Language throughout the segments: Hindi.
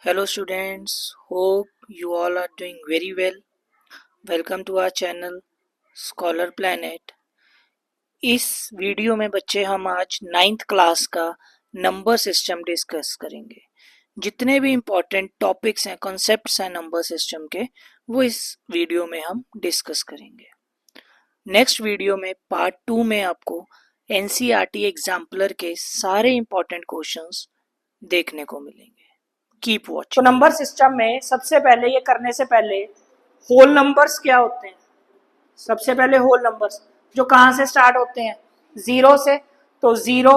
Hello students, hope you all are doing very well. Welcome to our channel Scholar Planet. इस वीडियो में बच्चे हम आज 9th क्लास का नंबर सिस्टम डिस्कस करेंगे। जितने भी इम्पोर्टेंट टॉपिक्स हैं, कॉन्सेप्ट्स हैं नंबर सिस्टम के, वो इस वीडियो में हम डिस्कस करेंगे। नेक्स्ट वीडियो में पार्ट 2 में आपको एनसीईआरटी एग्जाम्पलर के सारे इम्पोर्टेंट क्वेश्चंस देखने को मिलेंगे। Keep watch. तो नंबर सिस्टम में सबसे पहले ये करने से पहले होल नंबर्स क्या होते हैं। सबसे पहले होल नंबर्स जो कहाँ से स्टार्ट होते हैं, जीरो से। तो 0,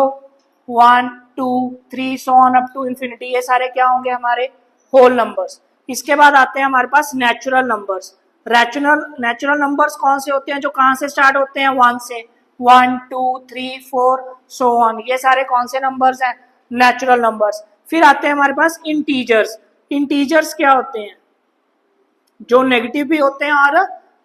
1, 2, 3 so on up to infinity, ये सारे क्या होंगे हमारे होल नंबर्स। इसके बाद आते हैं हमारे पास नेचुरल नंबर्स। नेचुरल नंबर्स कौन से होते हैं, जो कहाँ से स्टार्ट होते हैं, 1 से। 1, 2, 3, 4 सो ऑन, ये सारे कौन से नंबर्स हैं, नेचुरल नंबर्स। फिर आते हैं हमारे पास इंटीजर्स। इंटीजर्स क्या होते हैं, जो नेगेटिव भी होते हैं और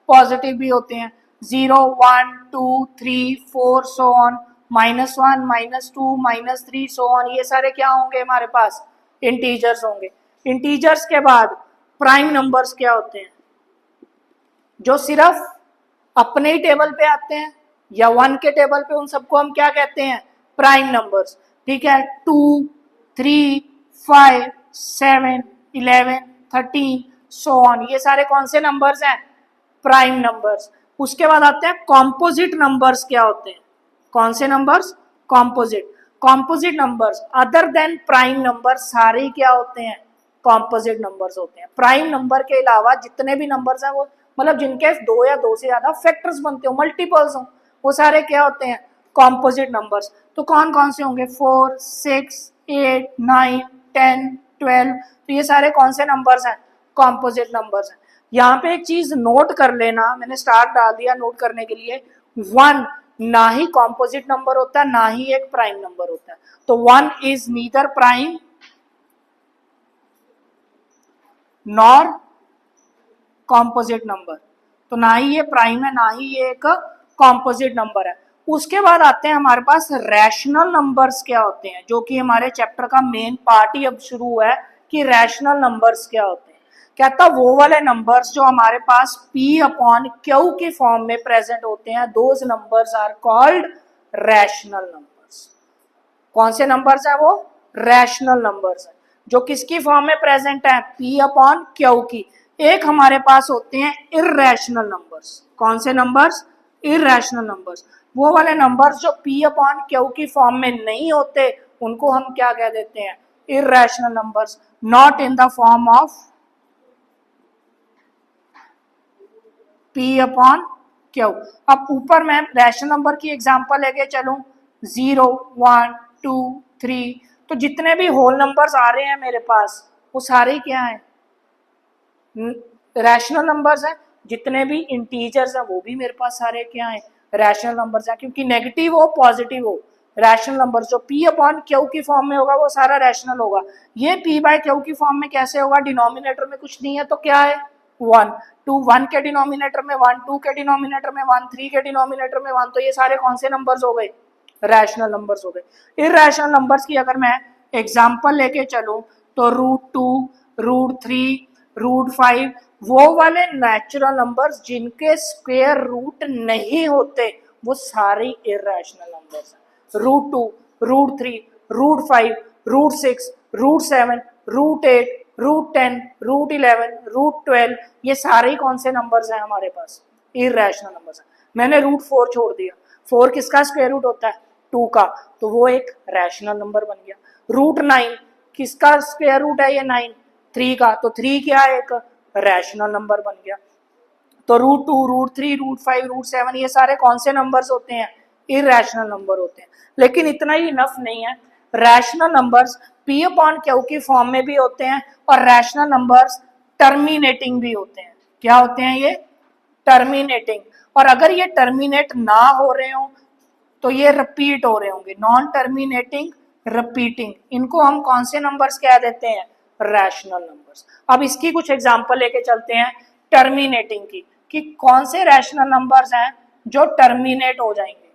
पॉजिटिव भी होते हैं। 0, 1, 2, 3, 4 सो ऑन, -1, -2, -3 सो ऑन, ये सारे क्या होंगे हमारे पास, इंटीजर्स होंगे। इंटीजर्स के बाद प्राइम नंबर्स क्या होते हैं, जो सिर्फ अपने ही टेबल पे आते हैं या 1 के टेबल पे, उन सबको हम क्या कहते हैं, प्राइम नंबर्स। ठीक है, 2, 3, 5, 7, 11, 13 सो ऑन, ये सारे कौन से नंबर्स हैं, प्राइम नंबर्स। उसके बाद आते हैं कॉम्पोजिट नंबर्स क्या होते हैं, कौन से numbers, composite. Composite numbers other than prime number सारे क्या होते हैं, कॉम्पोजिट नंबर्स होते हैं। प्राइम नंबर के अलावा जितने भी नंबर्स हैं, वो मतलब जिनके 2 या 2 से ज्यादा फैक्टर्स बनते हो, मल्टीपल्स हो, वो सारे क्या होते हैं, कॉम्पोजिट नंबर्स। तो कौन कौन से होंगे, 4, 6, 8, 9, 10, 12, तो ये सारे कौन से नंबर्स हैं, कॉम्पोजिट नंबर्स हैं। यहाँ पे एक चीज नोट कर लेना, मैंने स्टार डाल दिया नोट करने के लिए, 1 ना ही कॉम्पोजिट नंबर होता है, ना ही एक प्राइम नंबर होता है। तो 1 is neither prime nor composite number, तो ना ही ये प्राइम है, ना ही ये एक कॉम्पोजिट नंबर है। उसके बाद आते हैं हमारे पास रैशनल नंबर्स क्या होते हैं, जो कि हमारे चैप्टर का मेन पार्ट ही अब शुरू हुआ है कि रैशनल नंबर्स क्या होते हैं। कहता वो वाले नंबर्स जो हमारे पास P/Q की फॉर्म में प्रेजेंट होते हैं, those numbers are called rational numbers. कौन से नंबर्स है वो, रैशनल नंबर्स है, जो किसकी फॉर्म में प्रेजेंट है, P/Q की। एक हमारे पास होते हैं इर्रेशनल नंबर्स। कौन से नंबर्स, इर्रेशनल नंबर्स। वो वाले नंबर्स जो P/Q की फॉर्म में नहीं होते, उनको हम क्या कह देते हैं, irrational numbers, not in the form of P/Q। अब ऊपर मैं रैशनल नंबर की एग्जांपल लेके चलूं, 0, 1, 2, 3, तो जितने भी होल नंबर्स आ रहे हैं मेरे पास, वो सारे क्या हैं, रैशनल नंबर्स हैं। जितने भी इंटीजर्स हैं वो भी मेरे पास सारे क्या हैं, रैशनल नंबर्स हैं, क्योंकि नेगेटिव हो पॉजिटिव हो, रैशनल नंबर जो P/Q की फॉर्म में होगा वो सारा रैशनल होगा। ये P/Q की फॉर्म में कैसे होगा, डिनोमिनेटर में कुछ नहीं है तो क्या है, 1, 2, 1 के डिनोमिनेटर में 1, 2 के डिनोमिनेटर में 1, 3 के डिनोमिनेटर में 1, तो ये सारे कौन से नंबर्स हो गए, रैशनल नंबर्स हो गए। इर्रेशनल नंबर्स की अगर मैं एग्जांपल लेके चलूं, तो √2, √3, √5, वो वाले नेचुरल नंबर्स जिनके स्क्वायर रूट नहीं होते, वो सारे इर्रेशनल नंबर्स हैं। √2, √3, √5, √6, √7, √8, √10, √11, √12, ये सारे कौन से नंबर्स हैं हमारे पास, इर्रेशनल नंबर्स हैं। मैंने √4 छोड़ दिया, 4 किसका स्क्वायर रूट होता है, 2 का, तो वो एक रैशनल नंबर बन गया। √9 किसका स्क्वायर रूट है, ये 9, 3 का, तो 3 क्या है, एक रैशनल नंबर बन गया। तो √2, √3, √5, √7, ये सारे कौन से नंबर्स होते हैं, इर्रेशनल नंबर होते हैं। लेकिन इतना ही इनफ नहीं है, रैशनल नंबर्स P/Q की फॉर्म में भी होते हैं, और रैशनल नंबर्स टर्मिनेटिंग भी होते हैं। क्या होते हैं ये, टर्मिनेटिंग। और अगर ये टर्मिनेट ना हो रहे हो तो ये रिपीट हो रहे होंगे, नॉन टर्मिनेटिंग, रिपीटिंग, इनको हम कौन से नंबर्स कह देते हैं, रैशनल नंबर्स। अब इसकी कुछ एग्जांपल लेके चलते हैं टर्मिनेटिंग की, कि कौन से रैशनल नंबर्स हैं जो टर्मिनेट हो जाएंगे,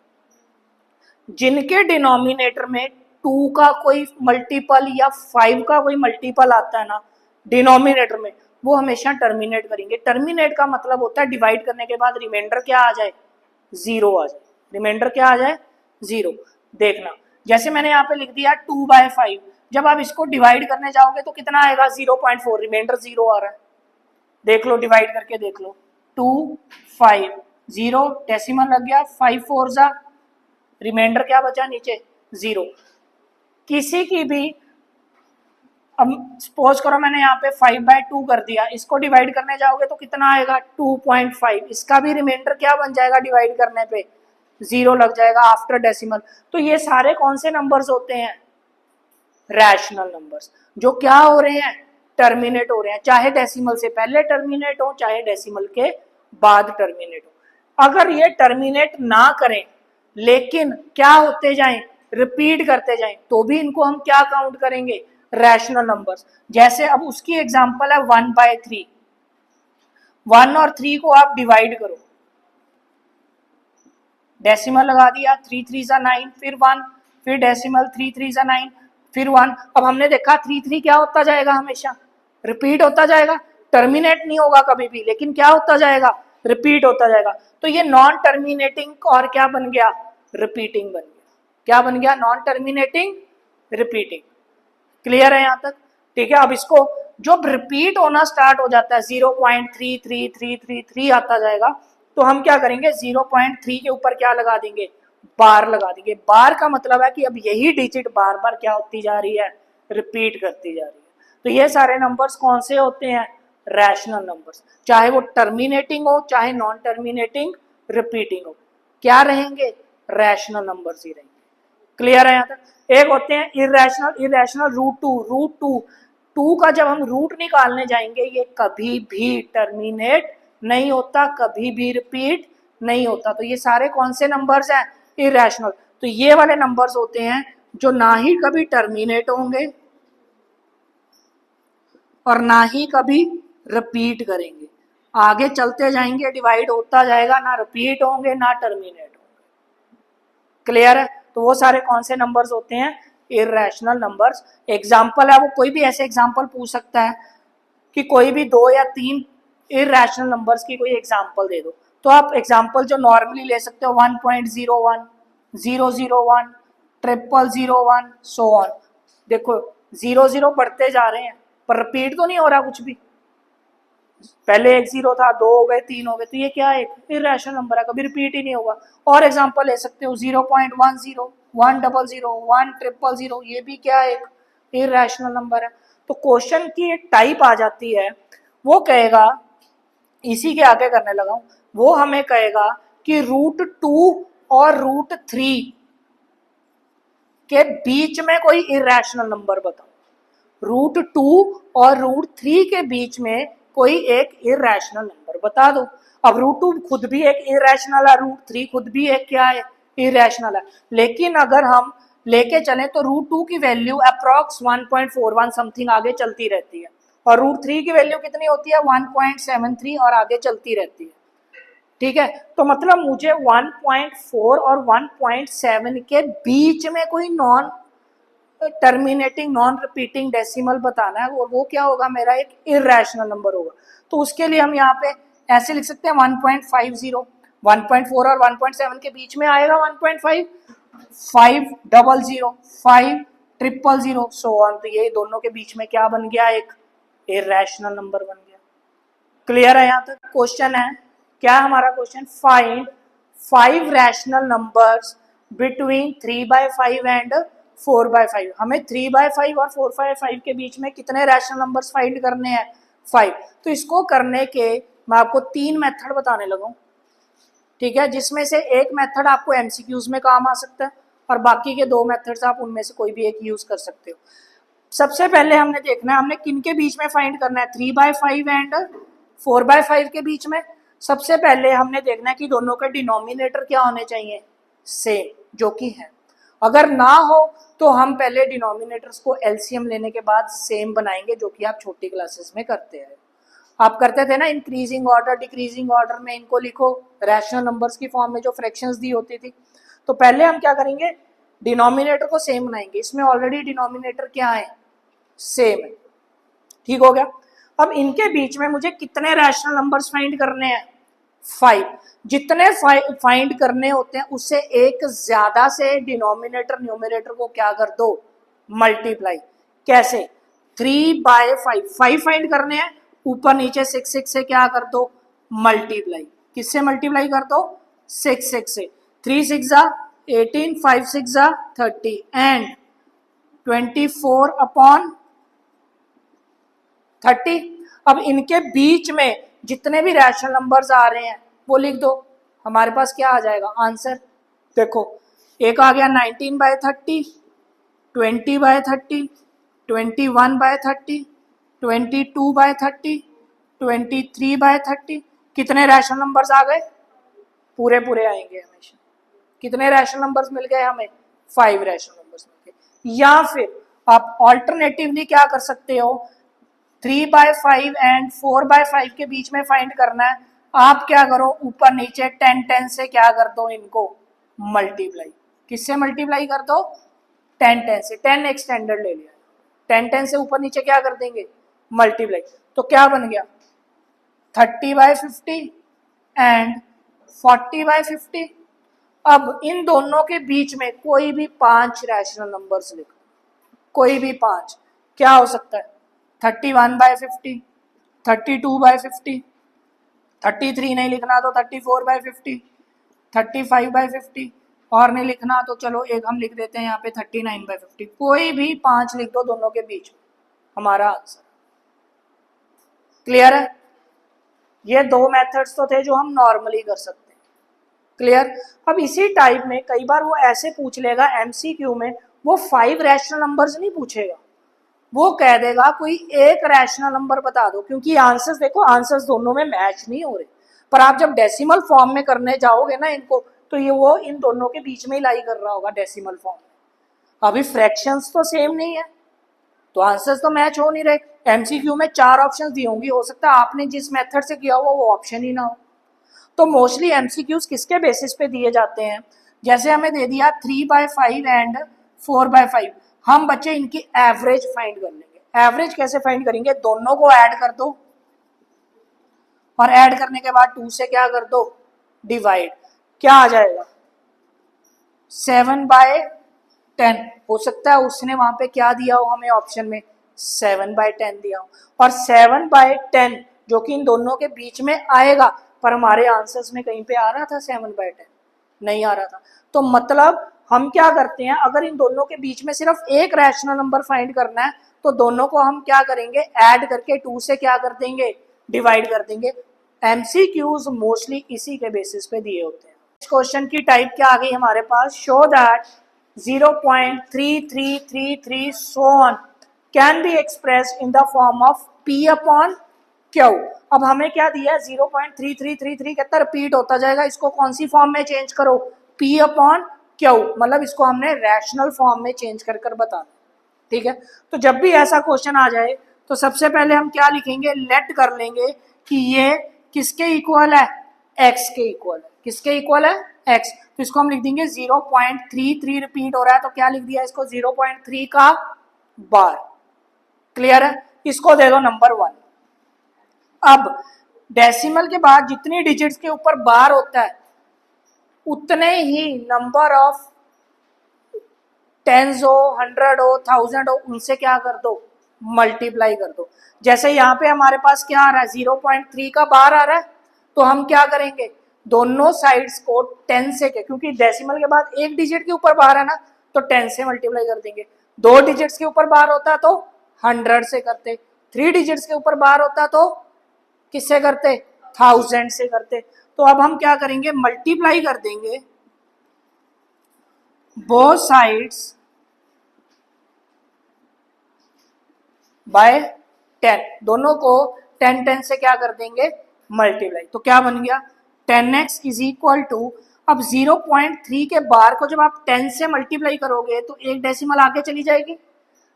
जिनके डिनोमिनेटर में 2 का कोई मल्टीपल या 5 का कोई मल्टीपल आता है ना, डिनोमिनेटर में, वो हमेशा टर्मिनेट करेंगे। टर्मिनेट का मतलब होता है डिवाइड करने के बाद रिमाइंडर क्या आ जाए, जीरो आ जाए। रिमाइंडर क्या आ जाए, जीरो। देखना, जैसे मैंने यहाँ पे लिख दिया 2/5, जब आप इसको डिवाइड करने जाओगे तो कितना आएगा, 0.4, रिमाइंडर जीरो आ रहा है। देख लो, डिवाइड करके देख लो, 2 5 0, डेसिमल लग गया, 5 4 जा, रिमाइंडर क्या बचा नीचे, जीरो। किसी की भी, अब सपोज करो मैंने यहाँ पे 5/2 कर दिया, इसको डिवाइड करने जाओगे तो कितना आएगा, 2.5, इसका भी रिमाइंडर क्या बन जाएगा डिवाइड करने पे, जीरो लग जाएगा आफ्टर डेसिमल। तो ये सारे कौन से नंबर्स होते हैं, रैशनल नंबर्स, जो क्या हो रहे हैं, टर्मिनेट हो रहे हैं, चाहे डेसिमल से पहले टर्मिनेट हो चाहे डेसिमल के बाद टर्मिनेट हो। अगर ये टर्मिनेट ना करें लेकिन क्या होते जाएं, रिपीट करते जाएं, तो भी इनको हम क्या काउंट करेंगे, रैशनल नंबर्स। जैसे अब उसकी एग्जांपल है 1/3, 1 और 3 को आप डिवाइड करो, डेसिमल लगा दिया, 3 3 जा 9, फिर 1, फिर डेसिमल, 3 3 जा 9, फिर 1। अब हमने देखा 3 3 क्या होता जाएगा, हमेशा रिपीट होता जाएगा, टर्मिनेट नहीं होगा कभी भी, लेकिन क्या होता जाएगा, रिपीट होता जाएगा। तो ये नॉन टर्मिनेटिंग और क्या बन गया, रिपीटिंग बन गया। क्या बन गया, नॉन टर्मिनेटिंग, रिपीटिंग। क्लियर है यहाँ तक, ठीक है। अब इसको जब रिपीट होना स्टार्ट हो जाता है, 0.3333 आता जाएगा, तो हम क्या करेंगे, 0.3 के ऊपर क्या लगा देंगे, बार लगा देंगे। बार का मतलब है कि अब यही डिजिट बार बार क्या होती जा रही है, रिपीट करती जा रही है। तो ये सारे नंबर्स कौन से होते हैं, रैशनल नंबर्स, चाहे वो टर्मिनेटिंग हो चाहे नॉन टर्मिनेटिंग, रिपीटिंग हो, क्या रहेंगे, रैशनल नंबर्स ही रहेंगे। क्लियर है यहाँ तक। एक होते हैं इरेशनल, इरेशनल रूट टू का जब हम रूट निकालने जाएंगे, ये कभी भी टर्मिनेट नहीं होता, कभी भी रिपीट नहीं होता। तो ये सारे कौन से नंबर्स हैं, इरेशनल। तो ये वाले नंबर्स होते हैं जो ना ही कभी टर्मिनेट होंगे और ना ही कभी रिपीट करेंगे, आगे चलते जाएंगे, डिवाइड होता जाएगा, ना रिपीट होंगे ना टर्मिनेट होंगे। क्लियर है। तो वो सारे कौन से नंबर्स होते हैं, इरेशनल नंबर्स। एग्जाम्पल है वो, कोई भी ऐसे एग्जाम्पल पूछ सकता है कि कोई भी 2 या 3 इरेशनल नंबर्स की कोई एग्जाम्पल दे दो, तो आप एग्जाम्पल जो नॉर्मली ले सकते हो 1.01, 001, 0001, सो ऑन। देखो 0 बढ़ते जा रहे हैं पर रिपीट तो नहीं हो रहा कुछ भी, पहले एक 0 था, 2 हो गए, 3 हो गए, तो ये क्या है, एक इरेशनल नंबर है, कभी रिपीट ही नहीं होगा। और एग्जांपल ले सकते हो 0.10, 100, 100, ये भी क्या है, एक इरेशनल नंबर है। तो क्वेश्चन की एक टाइप आ जाती है, वो कहेगा, इसी के आगे करने लगा हूं, वो हमें कहेगा कि √2 और √3 के बीच में कोई इरेशनल नंबर बताओ। √2 और √3 के बीच में कोई एक इरेशनल नंबर बता दो। अब √2 खुद भी एक इरेशनल है, √3 खुद भी एक क्या है, इरेशनल है। लेकिन अगर हम लेके चले तो √2 की वैल्यू अप्रॉक्स 1.41 समथिंग आगे चलती रहती है, और √3 की वैल्यू कितनी होती है, 1.73, और आगे चलती रहती है। ठीक है, तो मतलब मुझे 1.4 और 1.7 के बीच में कोई non terminating non repeating decimal बताना है, और वो क्या होगा, मेरा एक इरेशनल नंबर होगा। तो उसके लिए हम यहाँ पे ऐसे लिख सकते हैं 1.50, 1.4 और 1.7 के बीच में आएगा 1.5, 500, 500, सो ऑन। तो ये दोनों के बीच में क्या बन गया, एक इरेशनल नंबर बन गया। क्लियर है यहाँ तक। क्वेश्चन है, क्या हमारा question, find 5 rational numbers between 3/5 and 4/5। हमें 3/5 और 4/5 के बीच में कितने रैशनल नंबर्स फाइंड करने हैं, 5। तो इसको करने के मैं आपको 3 मेथड बताने लगा हूं, ठीक है, जिसमें से एक मेथड आपको एमसीक्यूज में काम आ सकता है और बाकी के 2 मेथड्स आप उनमें से कोई भी एक यूज कर सकते हो। सबसे पहले हमने देखना है, हमने किन के बीच में फाइंड करना है, 3/5 एंड 4/5 के बीच में। सबसे पहले हमने देखना है कि दोनों के डिनोमिनेटर क्या होने चाहिए, सेम, जो कि है। अगर ना हो तो हम पहले डिनोमिनेटर्स को एलसीएम लेने के बाद सेम बनाएंगे, जो कि आप छोटी क्लासेस में करते हैं। आप करते थे ना इंक्रीजिंग ऑर्डर डिक्रीजिंग ऑर्डर में, इनको लिखो रैशनल नंबर्स की फॉर्म में जो फ्रैक्शंस दी होती थी। तो पहले हम क्या करेंगे, डिनोमिनेटर को सेम बनाएंगे। इसमें ऑलरेडी डिनोमिनेटर क्या है, सेम है। ठीक हो गया। अब इनके बीच में मुझे कितने रैशनल नंबर्स फाइंड करने हैं? 5। जितने फाइंड करने होते हैं उससे एक ज्यादा से डिनोमिनेटर न्यूमरेटर को क्या कर दो? मल्टीप्लाई। कैसे? 3/5, 5 फाइंड करने हैं, ऊपर नीचे 6 से क्या कर दो? मल्टीप्लाई। किससे मल्टीप्लाई कर दो? 6 से। 3 6 18, 5 6 30 एंड 24/30। अब इनके बीच में जितने भी रैशनल नंबर्स आ रहे हैं वो लिख दो। हमारे पास क्या आ जाएगा आंसर? देखो, एक आ गया 19/30, 20/30, 21/30, 22/30, 23/30। कितने रैशनल नंबर्स आ गए? पूरे पूरे आएंगे हमेशा। कितने रैशनल नंबर्स मिल गए हमें? 5 रैशनल नंबर्स मिल गए। या फिर आप ऑल्टरनेटिवली क्या कर सकते हो? 3/5 एंड 4/5 के बीच में फाइंड करना है। आप क्या करो, ऊपर नीचे 10 से क्या कर दो? इनको मल्टीप्लाई। किससे मल्टीप्लाई कर दो? 10 से। 10 एक स्टैंडर्ड ले लिया, 10 से ऊपर नीचे क्या कर देंगे? मल्टीप्लाई। तो क्या बन गया? 30/50 एंड 40/50। अब इन दोनों के बीच में कोई भी 5 रैशनल नंबर्स लिखो, कोई भी 5। क्या हो सकता है? 31/50, 32/50, 33 नहीं लिखना तो 34/50, 35/50, और नहीं लिखना तो चलो एक हम लिख देते हैं यहाँ पे 39/50। कोई भी 5 लिख दो दोनों के बीच में, हमारा आंसर। क्लियर है? ये दो मेथड्स तो थे जो हम नॉर्मली कर सकते हैं। क्लियर? अब इसी टाइप में कई बार वो ऐसे पूछ लेगा एमसीक्यू में, वो 5 रैशनल नंबर्स नहीं पूछेगा, वो कह देगा कोई एक रैशनल नंबर बता दो, क्योंकि आंसर्स देखो, आंसर्स दोनों में मैच नहीं हो रहे। पर आप जब डेसिमल फॉर्म में करने जाओगे ना इनको, तो ये वो इन दोनों के बीच में ही लाई कर रहा होगा डेसिमल फॉर्म में। अभी फ्रैक्शंस तो सेम नहीं है, तो आंसर्स तो मैच हो नहीं रहे। एमसीक्यू में 4 ऑप्शन दी होंगी, हो सकता है आपने जिस मेथड से किया हुआ वो ऑप्शन ही ना हो। तो मोस्टली एमसीक्यूज किसके बेसिस पे दिए जाते हैं? जैसे हमें दे दिया 3/5 एंड 4/5, हम बच्चे इनकी एवरेज फाइंड कर लेंगे। एवरेज कैसे फाइंड करेंगे? दोनों को ऐड कर दो, और ऐड करने के बाद 2 से क्या कर दो? डिवाइड। क्या आ जाएगा? 7/10। हो सकता है उसने वहां पे क्या दिया हो हमें ऑप्शन में? 7/10 दिया हो, और 7/10 जो कि इन दोनों के बीच में आएगा, पर हमारे आंसर्स में कहीं पे आ रहा था 7/10? नहीं आ रहा था। तो मतलब हम क्या करते हैं, अगर इन दोनों के बीच में सिर्फ एक रैशनल नंबर फाइंड करना है तो दोनों को हम क्या करेंगे? ऐड करके 2 से क्या कर देंगे? डिवाइड कर देंगे। एमसीक्यूज मोस्टली इसी के बेसिस पे दिए होते हैं। क्वेश्चन की टाइप क्या आ गई हमारे पास? Show that 0.3333 so on can be expressed in the form of P upon Q। अब हमें क्या दिया है? 0.3333 कहता रिपीट होता जाएगा, इसको कौन सी फॉर्म में चेंज करो? P upon Q। मतलब इसको हमने रैशनल फॉर्म में चेंज कर कर बताना। ठीक है, तो जब भी ऐसा क्वेश्चन आ जाए तो सबसे पहले हम क्या लिखेंगे? लेट कर लेंगे कि ये किसके इक्वल है? एक्स के इक्वल है। किसके इक्वल है? एक्स। तो इसको हम लिख देंगे 0.33 रिपीट हो रहा है, तो क्या लिख दिया इसको? 0.3 का बार। क्लियर है? इसको दे दो नंबर 1। अब डेसिमल के बाद जितनी डिजिट्स के ऊपर बार होता है उतने ही नंबर ऑफ टेंस हो, 100 हो, 1000 हो, उनसे क्या कर दो? मल्टीप्लाई कर दो। जैसे यहाँ पे हमारे पास क्या आ रहा है? 0.3 का बार आ रहा है, तो हम क्या करेंगे? दोनों साइड्स को 10 से, क्योंकि डेसिमल के बाद एक डिजिट के ऊपर बार है ना, तो 10 से मल्टीप्लाई कर देंगे। 2 डिजिट्स के ऊपर बार होता तो 100 से करते, 3 डिजिट्स के ऊपर बार होता तो किससे करते? 1000 से करते। तो अब हम क्या करेंगे? मल्टीप्लाई कर देंगे both sides by 10। दोनों को 10 से क्या कर देंगे? मल्टीप्लाई। तो क्या बन गया? 10x इज इक्वल टू, अब 0.3 के बार को जब आप 10 से मल्टीप्लाई करोगे तो एक डेसिमल आगे चली जाएगी,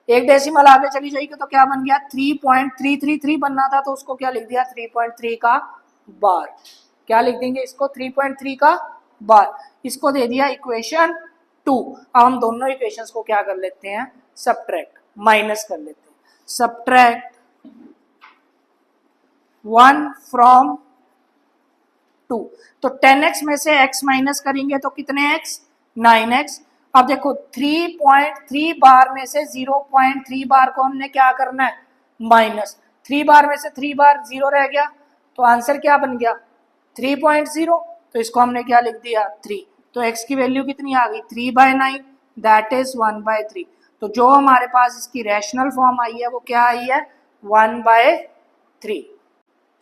एक डेसिमल आगे चली जाएगी, तो क्या बन गया? 3.333 बनना था, तो उसको क्या लिख दिया? 3.3 का बार। क्या लिख देंगे इसको? 3.3 का बार। इसको दे दिया इक्वेशन 2। अब हम दोनों इक्वेशंस को क्या कर लेते हैं? सबट्रैक्ट, माइनस कर लेते हैं। Subtract 1 from 2। तो 10x में से x माइनस करेंगे तो कितने x, 9x। अब देखो 3.3 बार में से 0.3 बार को हमने क्या करना है, माइनस। 3 बार में से 3 बार 0 रह गया, तो आंसर क्या बन गया 3.0। तो इसको हमने क्या लिख दिया 3। तो x की वैल्यू कितनी आ गई 3/9, दैट इज 1/3। तो जो हमारे पास इसकी रैशनल फॉर्म आई है वो क्या आई है 1/3।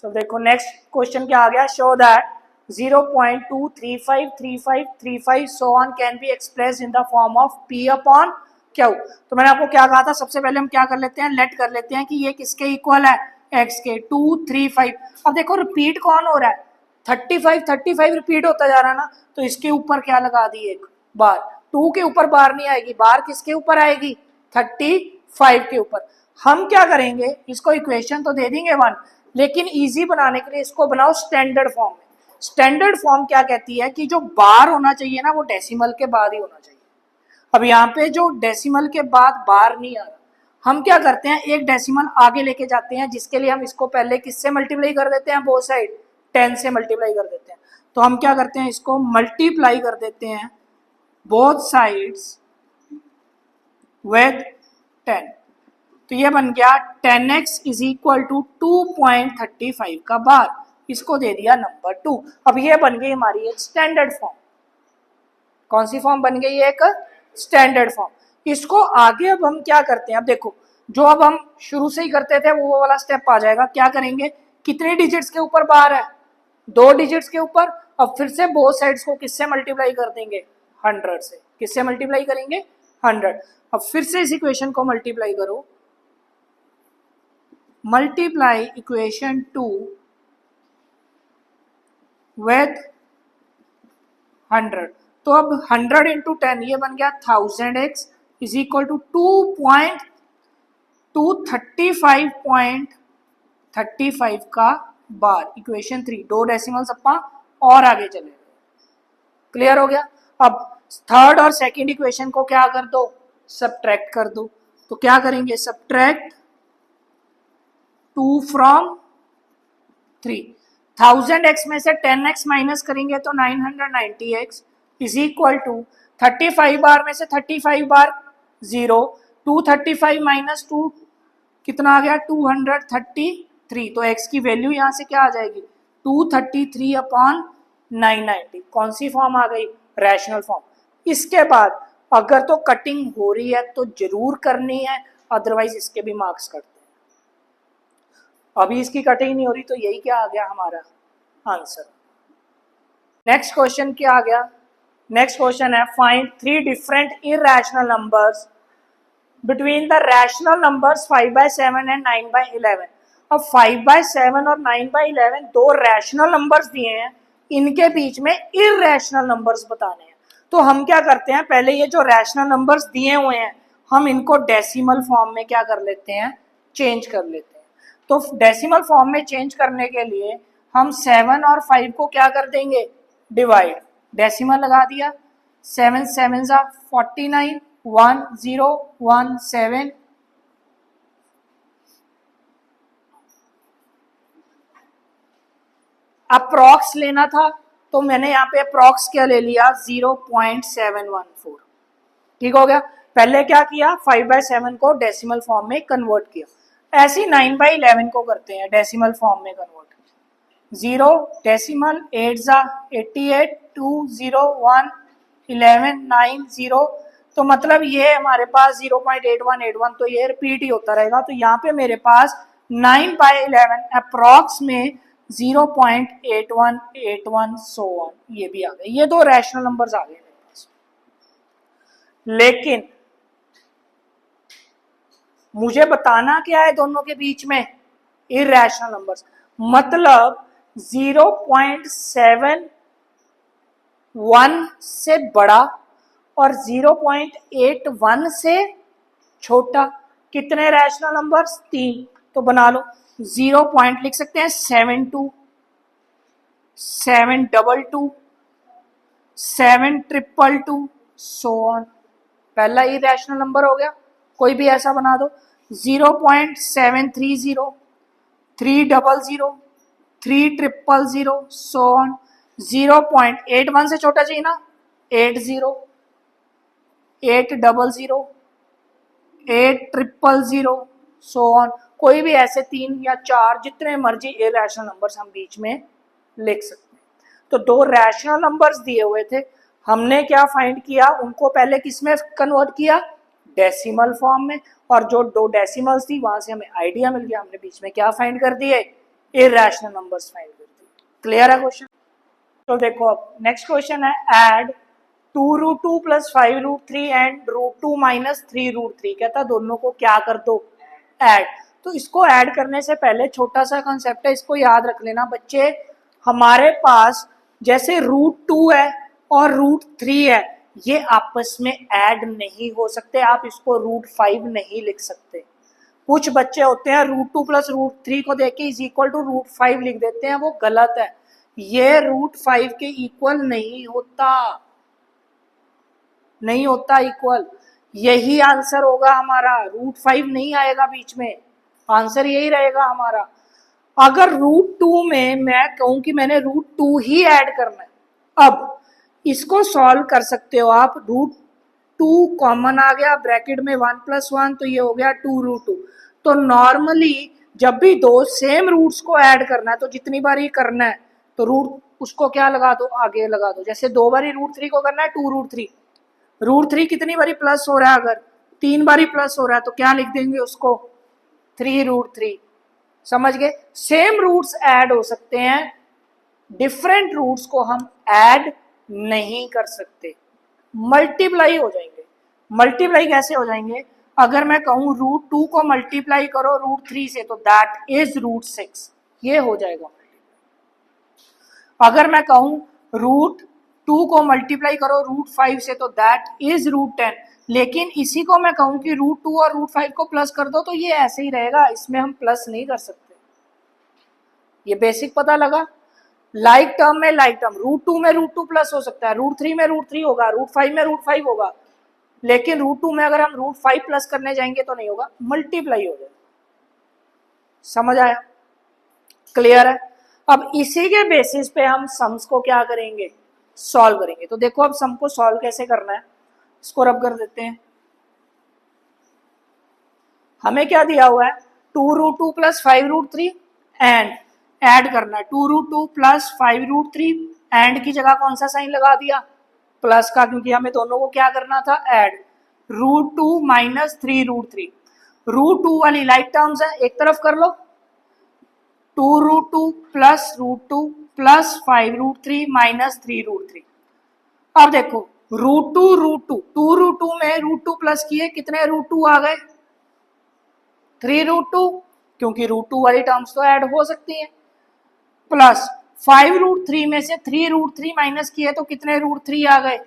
तो देखो नेक्स्ट क्वेश्चन क्या आ गया, show that 0.2353535 so on can be expressed in the form of p upon q। तो मैंने आपको क्या कहा था, सबसे पहले हम क्या कर लेते हैं, लेट कर लेते हैं कि ये किसके इक्वल है, x के। 235, अब देखो रिपीट कौन हो रहा है 35 रिपीट होता जा रहा है ना, तो इसके ऊपर क्या लगा दी एक बार। 2 के ऊपर बार नहीं आएगी, बार किसके ऊपर आएगी 35 के ऊपर। हम क्या करेंगे, इसको इक्वेशन तो दे देंगे 1, लेकिन इजी बनाने के लिए इसको बनाओ स्टैंडर्ड फॉर्म में। स्टैंडर्ड फॉर्म क्या कहती है कि जो बार होना चाहिए ना वो डेसिमल के बाद ही होना चाहिए। अब यहाँ पे जो डेसिमल के बाद बार नहीं आ रहा, हम क्या करते हैं एक डेसिमल आगे लेके जाते हैं, जिसके लिए हम इसको पहले किससे मल्टीप्लाई कर देते हैं, बोथ साइड 10 से मल्टीप्लाई कर देते हैं। तो हम क्या करते हैं, इसको मल्टीप्लाई कर देते हैं बोथ साइड्स विद 10। तो ये बन गया 10x इज इक्वल टू 2.35 का बार, इसको दे दिया नंबर 2। अब ये बन गई हमारी एक स्टैंडर्ड फॉर्म। कौन सी फॉर्म बन गई, एक स्टैंडर्ड फॉर्म। इसको आगे अब हम क्या करते हैं, अब देखो जो अब हम शुरू से ही करते थे वो वाला स्टेप आ जाएगा। क्या करेंगे, कितने डिजिट्स के ऊपर बार है, 2 डिजिट्स के ऊपर। अब फिर से बोथ साइड्स को किससे मल्टीप्लाई कर देंगे 100 से। किससे मल्टीप्लाई करेंगे 100। अब फिर से इस इक्वेशन को मल्टीप्लाई करो, मल्टीप्लाई इक्वेशन 2 विद 100। तो अब 100 इंटू 10 ये बन गया 1000x इज इक्वल टू 2.235.35 का बार। इक्वेशन 3, 2 डेसिमल्स अपा और आगे चले। क्लियर हो गया। अब थर्ड और सेकंड इक्वेशन को क्या कर दो, सब्ट्रैक्ट कर दो। तो क्या करेंगे, सब्ट्रैक्ट 2 फ्रॉम 3। 1000x में से 10x माइनस करेंगे तो 990x इज इक्वल टू 35 बार में से 35 बार 0, 235 माइनस 2 कितना आ गया 233। तो x की वैल्यू यहाँ से क्या आ जाएगी 233/990। कौन सी फॉर्म आ गई, रैशनल फॉर्म। इसके बाद अगर तो कटिंग हो रही है तो जरूर करनी है, अदरवाइज इसके भी मार्क्स कटते हैं। अभी इसकी कटिंग नहीं हो रही, तो यही क्या आ गया हमारा आंसर। नेक्स्ट क्वेश्चन क्या आ गया, नेक्स्ट क्वेश्चन है find 3 different irrational numbers between the rational numbers 5/7 and 9/11। अब 5/7 और 9/11 दो रैशनल नंबर्स दिए हैं, इनके बीच में इरैशनल नंबर्स बताने हैं। तो हम क्या करते हैं, पहले ये जो रैशनल नंबर्स दिए हुए हैं हम इनको डेसिमल फॉर्म में क्या कर लेते हैं, चेंज कर लेते हैं। तो डेसिमल फॉर्म में चेंज करने के लिए हम 7 और 5 को क्या कर देंगे, डिवाइड। डेसिमल लगा दिया, 7 7 49, 1017। अप्रॉक्स लेना था तो मैंने यहाँ पे अप्रॉक्स क्या ले लिया 0.714। ठीक हो गया। पहले क्या किया 5/7 को डेसिमल फॉर्म में कन्वर्ट किया, ऐसे ही 9/11 को करते हैं डेसिमल फॉर्म में कन्वर्ट। 0 डेसिमल 8 88, 2 0 1 11 9 0। तो मतलब ये हमारे पास 0.8181, तो ये रिपीट ही होता रहेगा। तो यहाँ पे मेरे पास 9/11 अप्रॉक्स में 0.8181 सो ऑन, ये भी आ गए। ये दो रैशनल नंबर्स आ गए मेरे पास। लेकिन मुझे बताना क्या है दोनों के बीच में, इरैशनल नंबर्स। मतलब 0.71 से बड़ा और 0.81 से छोटा। कितने रैशनल नंबर्स, 3। तो बना लो 0 पॉइंट लिख सकते हैं 72, 722, 7222 सो ऑन। पहला इरैशनल नंबर हो गया, कोई भी ऐसा बना दो। 0.730, 300, 3,000 सो ऑन, 0.81 से छोटा चाहिए ना, 80, 800, 8,000 सो ऑन, कोई भी ऐसे 3 या 4 जितने मर्जी इरेशनल नंबर्स हम बीच में लिख सकते हैं। तो 2 रैशनल नंबर्स दिए हुए थे, हमने क्या फाइंड किया, उनको पहले किस में कन्वर्ट किया, डेसिमल फॉर्म में, और जो 2 डेसिमल्स थी वहां से हमें आइडिया मिल गया, हमने बीच में क्या फाइंड कर दिए, इरेशनल नंबर्स फाइंड कर दिए। क्लियर है क्वेश्चन? तो देखो अब नेक्स्ट क्वेश्चन है, ऐड 2√2 प्लस 5√3 एंड √2 माइनस 3√3, कहता दोनों को क्या कर दो, ऐड। तो इसको ऐड करने से पहले छोटा सा कंसेप्ट है, इसको याद रख लेना बच्चे, हमारे पास जैसे √2 है और √3 है, ये आपस में ऐड नहीं हो सकते, आप इसको √5 नहीं लिख सकते। कुछ बच्चे होते हैं √2 प्लस √3 को देख के इज इक्वल टू √5 लिख देते हैं, वो गलत है, ये √5 के इक्वल नहीं होता, नहीं होता इक्वल, यही आंसर होगा हमारा, √5 नहीं आएगा बीच में, आंसर यही रहेगा हमारा। अगर √2 में मैं कहूं कि मैंने √2 ही ऐड करना है, अब इसको सॉल्व कर सकते हो आप, √2 कॉमन आ गया, ब्रैकेट में 1 + 1 तो ये हो गया 2√2। तो नॉर्मली जब भी 2 सेम रूट्स को ऐड करना है तो जितनी बार ये करना है तो रूट उसको क्या लगा दो, आगे लगा दो, जैसे 2 बारी √3 को करना है 2√3, √3 कितनी बारी प्लस हो रहा है, अगर 3 बारी प्लस हो रहा है तो क्या लिख देंगे उसको, 3√3। समझ गए? सेम रूट्स ऐड हो सकते हैं, डिफरेंट रूट्स को हम ऐड नहीं कर सकते, मल्टीप्लाई हो जाएंगे। मल्टीप्लाई कैसे हो जाएंगे, अगर मैं कहूं √2 को मल्टीप्लाई करो √3 से तो दैट इज √6, ये हो जाएगा। अगर मैं कहूं √2 को मल्टीप्लाई करो √5 से तो दैट इज √10, लेकिन इसी को मैं कहूं कि √2 और √5 को प्लस कर दो तो ये ऐसे ही रहेगा, इसमें हम प्लस नहीं कर सकते। ये बेसिक पता लगा? लाइक टर्म में लाइक टर्म, √2 में √2 प्लस हो सकता है, √3 में √3 होगा, √5 में √5 होगा, लेकिन √2 में अगर हम √5 प्लस करने जाएंगे तो नहीं होगा, मल्टीप्लाई हो जाएगा। समझ आया? क्लियर है? अब इसी के बेसिस पे हम सम्स को क्या करेंगे, सॉल्व करेंगे। तो देखो अब सम को सॉल्व कैसे करना है, इसको रब कर देते हैं। हमें क्या दिया हुआ है, 2√2 प्लस 5√3 एंड ऐड करना है, 2√2 प्लस 5√3, एंड की जगह कौन सा साइन लगा दिया, प्लस का, क्योंकि हमें दोनों को क्या करना था, ऐड। √2 माइनस 3√3, √2 वाली लाइक टर्म्स है, एक तरफ कर लो, 2√2 प्लस √2 प्लस 5√3 माइनस 3√3। अब देखो √2 2√2 में √2 प्लस किए, कितने √2 आ गए, 3√2, क्योंकि √2 वाली टर्म्स तो ऐड हो सकती हैं, प्लस 5√3 में से 3√3 माइनस किए तो कितने √3 आ गए,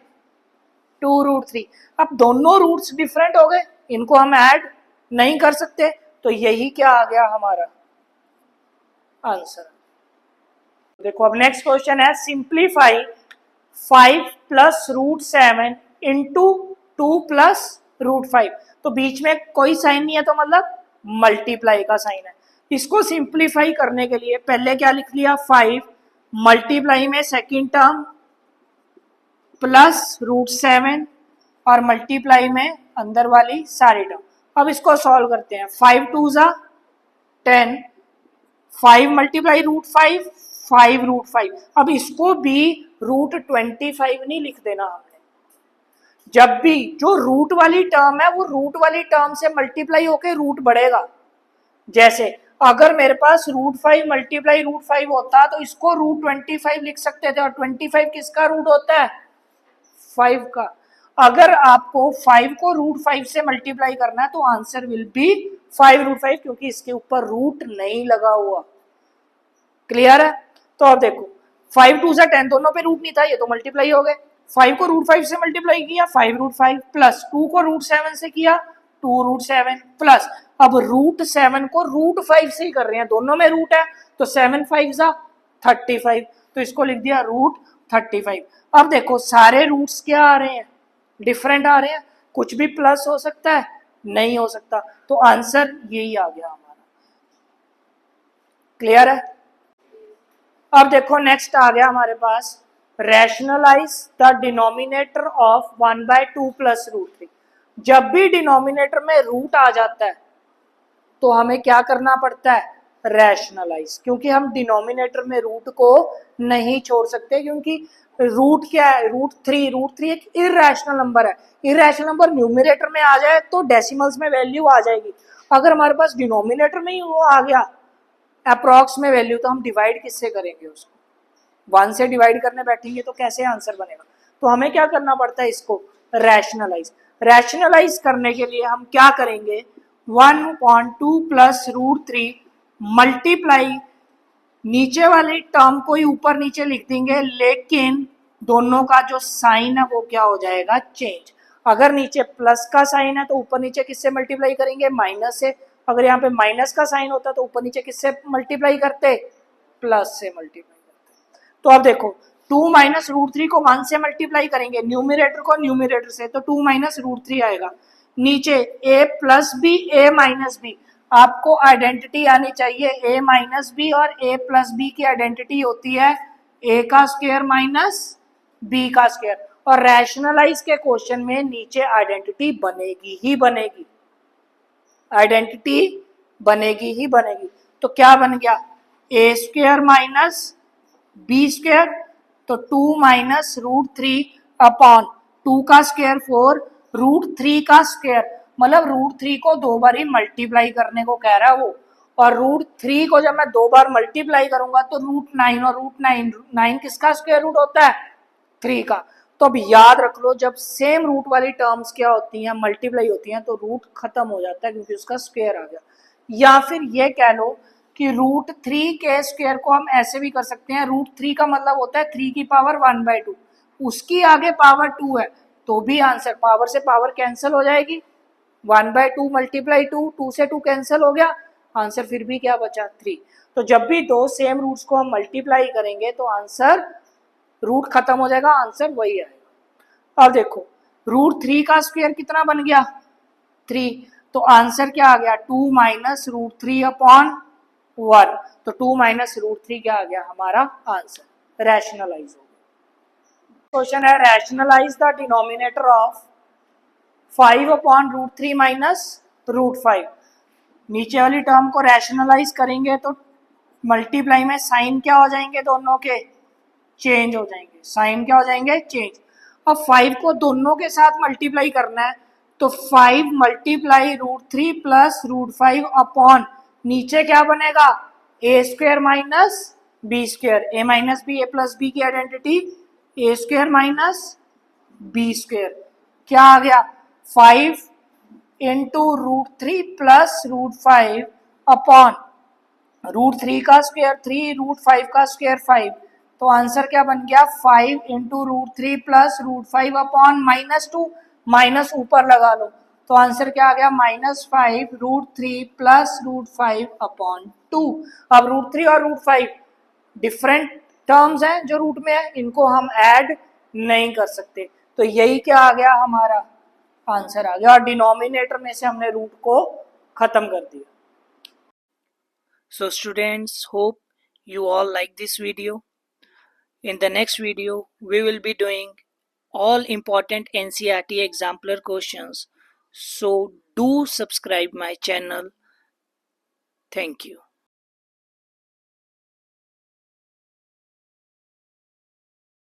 2√3। अब दोनों रूट्स डिफरेंट हो गए, इनको हम ऐड नहीं कर सकते, तो यही क्या आ गया हमारा आंसर। देखो अब नेक्स्ट क्वेश्चन है, सिंप्लीफाई 5 प्लस √7 इंटू 2 प्लस √5। तो बीच में कोई साइन नहीं है तो मतलब मल्टीप्लाई का साइन है। इसको सिंप्लीफाई करने के लिए पहले क्या लिख लिया, 5 मल्टीप्लाई में सेकेंड टर्म प्लस √7 और मल्टीप्लाई में अंदर वाली सारी टर्म। अब इसको सॉल्व करते हैं, 5 2 ज़ा 10, 5 मल्टीप्लाई √5, 5 √5। अब इसको भी √25 नहीं लिख देना हमने, जब भी जो रूट वाली टर्म है वो रूट वाली टर्म से मल्टीप्लाई होके रूट बढ़ेगा। जैसे अगर मेरे पास √5 मल्टीप्लाई √5 होता तो इसको √25 लिख सकते थे, और 25 किसका रूट होता है, 5 का। अगर आपको 5 को √5 से मल्टीप्लाई करना है तो आंसर विल बी 5√5, क्योंकि इसके ऊपर रूट नहीं लगा हुआ। क्लियर है? तो अब देखो 5 2 ज़ा 10, दोनों पे रूट नहीं था, ये तो मल्टीप्लाई हो गए। 5 को √5 से मल्टीप्लाई किया 5√5, प्लस 2 को √7 से किया 2√7, प्लस अब √7 को √5 से ही कर रहे हैं, दोनों में रूट है, तो 7 5 ज़ा 35, तो इसको लिख दिया √35। अब देखो सारे रूट्स क्या आ रहे हैं, डिफरेंट आ रहे हैं, कुछ भी प्लस हो सकता है, नहीं हो सकता, तो आंसर यही आ गया हमारा। क्लियर है? अब देखो नेक्स्ट आ गया हमारे पास, rationalize the denominator of 1/2 plus root three. जब भी डिनोमिनेटर में रूट आ जाता है तो हमें क्या करना पड़ता है, रैशनलाइज, क्योंकि हम डिनोमिनेटर में रूट को नहीं छोड़ सकते, क्योंकि रूट क्या है, रूट थ्री एक इरेशनल नंबर है। इरेशनल नंबर न्यूमिनेटर में आ जाए तो डेसिमल्स में वैल्यू आ जाएगी, अगर हमारे पास डिनोमिनेटर में ही वो आ गया अप्रॉक्स में वैल्यू, तो हम डिवाइड किससे करेंगे उसको, वन से डिवाइड करने बैठेंगे तो कैसे आंसर बनेगा। तो हमें क्या करना पड़ता है, इसको रैशनलाइज। रैशनलाइज करने के लिए हम क्या करेंगे, 1/2 प्लस रूट थ्री मल्टीप्लाई, नीचे वाली टर्म को ही ऊपर नीचे लिख देंगे, लेकिन दोनों का जो साइन है वो क्या हो जाएगा, चेंज। अगर नीचे प्लस का साइन है तो ऊपर नीचे किससे मल्टीप्लाई करेंगे, माइनस से। अगर यहाँ पे माइनस का साइन होता तो ऊपर नीचे किससे मल्टीप्लाई करते, प्लस से मल्टीप्लाई करते। तो अब देखो 2 माइनस रूट थ्री को 1 से मल्टीप्लाई करेंगे, न्यूमिनेटर को न्यूमिनेटर से, तो 2 माइनस रूट थ्री आएगा। नीचे a plus B A minus B, आपको आइडेंटिटी आनी चाहिए, a माइनस बी और a प्लस बी की आइडेंटिटी होती है a का स्क्वायर माइनस b का स्क्वायर। और रैशनलाइज के क्वेश्चन में नीचे आइडेंटिटी बनेगी ही बनेगी, आइडेंटिटी बनेगी ही बनेगी। तो क्या बन गया, a square minus B square, तो 2 माइनस रूट थ्री अपॉन 2 का स्क्वायर 4, रूट थ्री का स्क्वायर, मतलब रूट थ्री को 2 बार ही मल्टीप्लाई करने को कह रहा है वो, और रूट थ्री को जब मैं 2 बार मल्टीप्लाई करूंगा तो रूट 9, और रूट 9 किसका स्क्वायर रूट होता है, 3 का। तो अब याद रख लो, जब सेम रूट वाली टर्म्स क्या होती हैं, मल्टीप्लाई होती हैं, तो रूट खत्म हो जाता है क्योंकि उसका स्क्वायर आ गया। या फिर ये कह लो कि रूट थ्री के स्क्वायर को हम ऐसे भी कर सकते हैं, रूट थ्री का मतलब होता है 3 की पावर 1/2, उसकी आगे पावर 2 है, तो भी आंसर, पावर से पावर कैंसिल हो जाएगी, 1/2 मल्टीप्लाई 2, 2 से 2 कैंसिल हो गया, आंसर फिर भी क्या बचा, 3। तो जब भी दो सेम रूट्स को हम मल्टीप्लाई करेंगे तो आंसर, रूट खत्म हो जाएगा, आंसर वही आएगा। अब देखो रूट थ्री का स्क्वायर कितना बन गया, 3, तो आंसर क्या आ गया, 2 माइनस रूट थ्री अपॉन 1, तो 2 माइनस रूट थ्री क्या आ गया हमारा आंसर, रैशनलाइज हो गया। क्वेश्चन है, rationalise the denominator of 5 upon root three minus root five. नीचे वाली टर्म को रैशनलाइज करेंगे तो मल्टीप्लाई में साइन क्या हो जाएंगे, दोनों के चेंज हो जाएंगे, साइन क्या हो जाएंगे, चेंज। अब 5 को दोनों के साथ मल्टीप्लाई करना है, तो 5 multiply root three plus root five upon, नीचे क्या बनेगा, A square minus B square, A minus B, A plus B की identity A square minus B square, क्या आ गया, 5 into root three plus root five upon root three का स्क्वायर 3, रूट फाइव का स्क्वायर 5, तो आंसर क्या बन गया, 5 into root three plus root five upon -2, minus ऊपर लगा लो, तो आंसर क्या आ गया, -5 root three plus root five upon 2। अब रूट थ्री और रूट फाइव डिफरेंट टर्म्स हैं जो रूट में है, इनको हम ऐड नहीं कर सकते, तो यही क्या आ गया, हमारा आंसर आ गया, और डिनोमिनेटर में से हमने रूट को खत्म कर दिया। So students, hope you all like this video. In the next video, we will be doing all important NCERT exemplar questions. So do subscribe my channel. Thank you.